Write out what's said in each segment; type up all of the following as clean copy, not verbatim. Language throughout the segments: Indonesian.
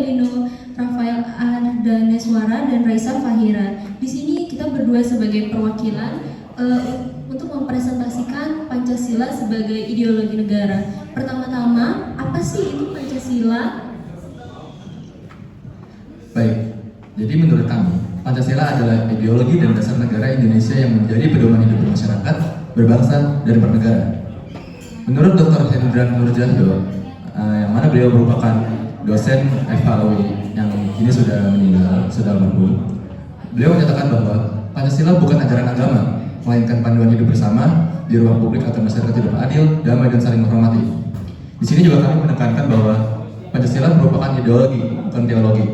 Lino, Rafael Ardaneswara, dan Raisa Fahira. Di sini kita berdua sebagai perwakilan untuk mempresentasikan Pancasila sebagai ideologi negara. Pertama-tama, apa sih itu Pancasila? Baik, jadi menurut kami, Pancasila adalah ideologi dan dasar negara Indonesia yang menjadi pedoman hidup masyarakat, berbangsa, dan bernegara. Menurut Dr. Hendra Nurjahyo, yang mana beliau merupakan dosen FHUI yang kini sudah meninggal, sudah almarhum, beliau menyatakan bahwa Pancasila bukan ajaran agama, melainkan panduan hidup bersama di ruang publik agar masyarakat hidup adil, damai, dan saling menghormati. Di sini juga kami menekankan bahwa Pancasila merupakan ideologi, bukan teologi.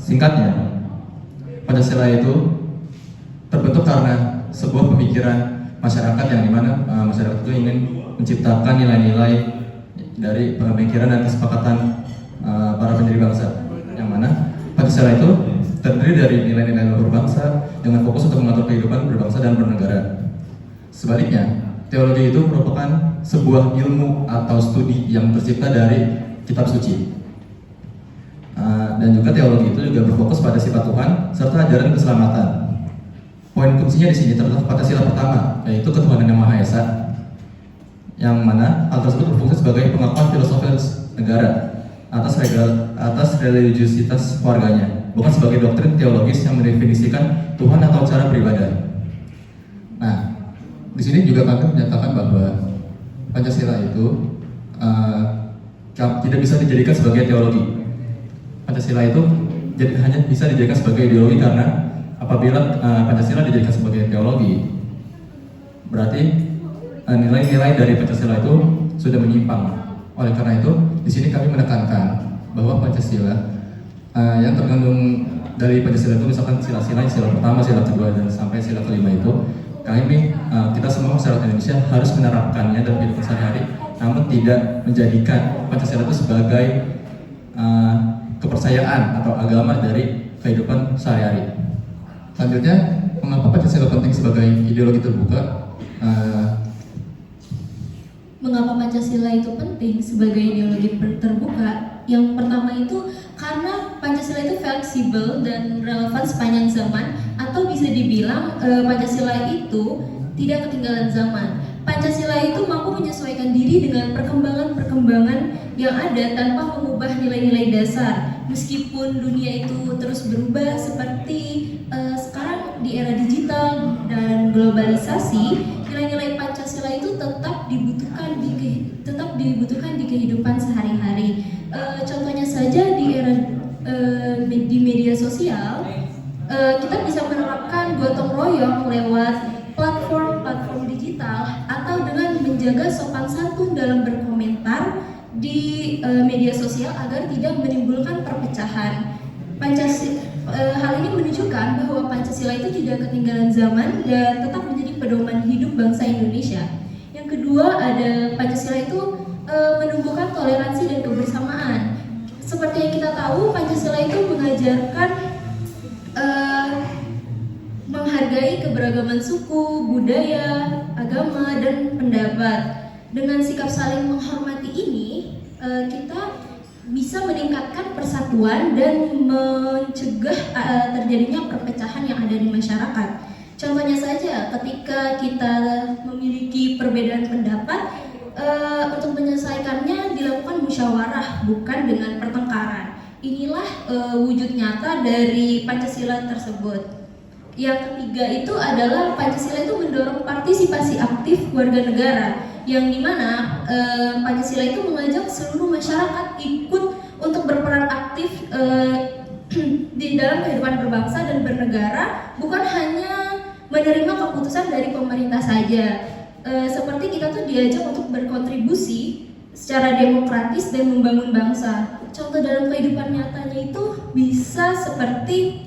Singkatnya, Pancasila itu terbentuk karena sebuah pemikiran masyarakat yang dimana masyarakat itu ingin menciptakan nilai-nilai dari pemikiran dan kesepakatan para pendiri bangsa, yang mana Pancasila itu terdiri dari nilai-nilai luhur bangsa dengan fokus untuk mengatur kehidupan berbangsa dan bernegara. Sebaliknya, teologi itu merupakan sebuah ilmu atau studi yang tercipta dari kitab suci. Dan juga teologi itu juga berfokus pada sifat Tuhan serta ajaran keselamatan. Poin kuncinya di sini terdapat Pancasila pertama, yaitu ketuhanan yang Maha Esa, yang mana hal tersebut berfungsi sebagai pengakuan filosofis negara atas religiusitas warganya, bukan sebagai doktrin teologis yang mendefinisikan Tuhan atau cara beribadah. Nah, di sini juga kami menyatakan bahwa Pancasila itu tidak bisa dijadikan sebagai teologi. Pancasila itu hanya bisa dijadikan sebagai ideologi karena apabila Pancasila dijadikan sebagai teologi, berarti nilai-nilai dari Pancasila itu sudah menyimpang. Oleh karena itu, di sini kami menekankan bahwa Pancasila yang terkandung dari Pancasila itu misalkan sila-sila pertama, sila kedua, dan sampai sila kelima itu, kita semua masyarakat Indonesia harus menerapkannya dalam kehidupan sehari-hari, namun tidak menjadikan Pancasila itu sebagai kepercayaan atau agama dari kehidupan sehari-hari. Selanjutnya, mengapa Pancasila penting sebagai ideologi terbuka? Mengapa Pancasila itu penting sebagai ideologi terbuka? Yang pertama itu karena Pancasila itu fleksibel dan relevan sepanjang zaman, atau bisa dibilang Pancasila itu tidak ketinggalan zaman. Pancasila itu mampu menyesuaikan diri dengan perkembangan-perkembangan yang ada tanpa mengubah nilai-nilai dasar. Meskipun dunia itu terus berubah seperti sekarang di era digital dan globalisasi, nilai-nilai Pancasila itu tetap dibutuhkan di kehidupan sehari-hari. Contohnya saja di era di media sosial, kita bisa menerapkan gotong royong lewat platform digital atau dengan menjaga sopan santun dalam berkomentar di media sosial agar tidak menimbulkan perpecahan. Hal ini menunjukkan bahwa Pancasila itu tidak ketinggalan zaman dan tetap menjadi pedoman hidup bangsa Indonesia. Yang kedua, ada Pancasila itu menumbuhkan toleransi dan kebersamaan. Seperti yang kita tahu, Pancasila itu mengajarkan menghargai keberagaman suku, budaya, agama, dan pendapat. Dengan sikap saling menghormati ini, kita bisa meningkatkan persatuan dan mencegah terjadinya perpecahan yang ada di masyarakat. Contohnya saja, ketika kita memiliki perbedaan pendapat, untuk menyelesaikannya dilakukan musyawarah, bukan dengan pertengkaran. Inilah wujud nyata dari Pancasila tersebut. Yang ketiga itu adalah Pancasila itu mendorong partisipasi aktif warga negara, yang dimana Pancasila itu mengajak seluruh masyarakat ikut untuk berperan aktif di dalam kehidupan berbangsa dan bernegara, bukan hanya menerima keputusan dari pemerintah saja. Seperti kita tuh diajak untuk berkontribusi secara demokratis dan membangun bangsa. Contoh dalam kehidupan nyatanya itu bisa seperti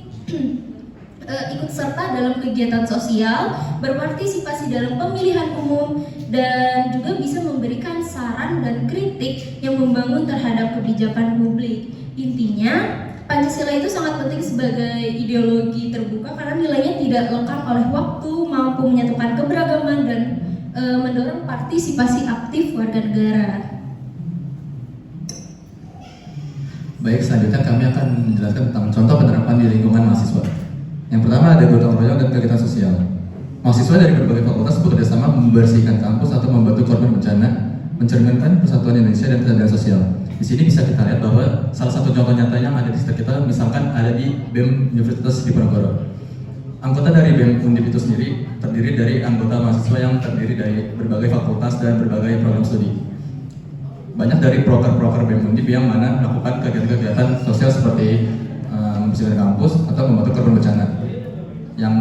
ikut serta dalam kegiatan sosial, berpartisipasi dalam pemilihan umum, dan juga bisa memberikan saran dan kritik yang membangun terhadap kebijakan publik. Intinya, Pancasila itu sangat penting sebagai ideologi terbuka karena nilainya tidak lekang oleh waktu, mampu menyatukan keberagaman, dan mendorong partisipasi aktif warga negara. Baik, selanjutnya kami akan menjelaskan tentang contoh penerapan di lingkungan mahasiswa. Yang pertama ada gotong royong dan kegiatan sosial. Mahasiswa dari berbagai fakultas bekerja sama membersihkan kampus atau membantu korban bencana, mencerminkan persatuan Indonesia dan kesadaran sosial. Di sini bisa kita lihat bahwa salah satu contoh nyata yang ada di sekitar kita, misalkan ada di BEM Universitas Diponegoro. Anggota dari BEM Undip itu sendiri terdiri dari anggota mahasiswa yang terdiri dari berbagai fakultas dan berbagai program studi. Banyak dari proker-proker BEM Undip yang mana melakukan kegiatan-kegiatan sosial seperti membersihkan kampus atau membantu korban bencana. Yang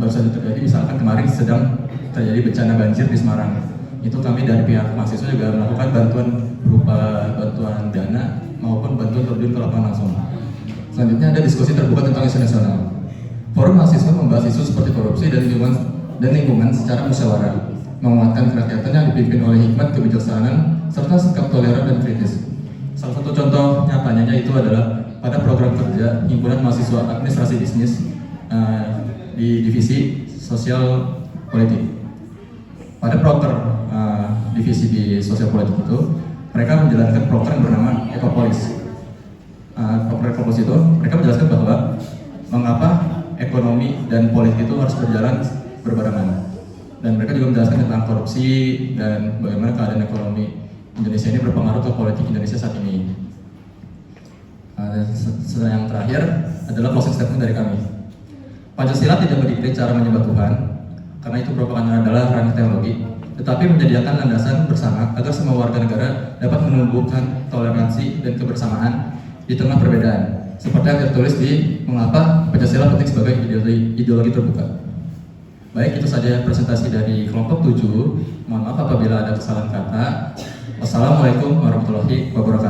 baru saja terjadi, misalkan kemarin sedang terjadi bencana banjir di Semarang. Itu kami dari pihak mahasiswa juga melakukan bantuan berupa bantuan dana maupun bantuan terjun ke lapangan langsung. Selanjutnya ada diskusi terbuka tentang isu nasional. Forum mahasiswa membahas isu seperti korupsi dan lingkungan secara musyawarah, menguatkan kerakyatan yang dipimpin oleh hikmat kebijaksanaan serta sikap toleran dan kritis. Salah satu contoh nyatanya itu adalah pada program kerja Himpunan Mahasiswa Administrasi Bisnis di Divisi Sosial Politik. Pada proker divisi di Sosial Politik itu, mereka menjalankan proker yang bernama Ekopolis. Proker Ekopolis itu, mereka menjelaskan bahwa mengapa ekonomi dan politik itu harus berjalan berbarengan. Dan mereka juga menjelaskan tentang korupsi dan bagaimana keadaan ekonomi Indonesia ini berpengaruh ke politik Indonesia saat ini. Yang terakhir adalah closing statement dari kami. Pancasila tidak mendikte cara menyembah Tuhan, karena itu merupakan adalah ranah teologi, tetapi menyediakan landasan bersama agar semua warga negara dapat menumbuhkan toleransi dan kebersamaan di tengah perbedaan. Seperti yang tertulis di mengapa Pancasila penting sebagai ideologi terbuka. Baik, itu saja presentasi dari kelompok 7. Mohon maaf apabila ada kesalahan kata. Wassalamualaikum warahmatullahi wabarakatuh.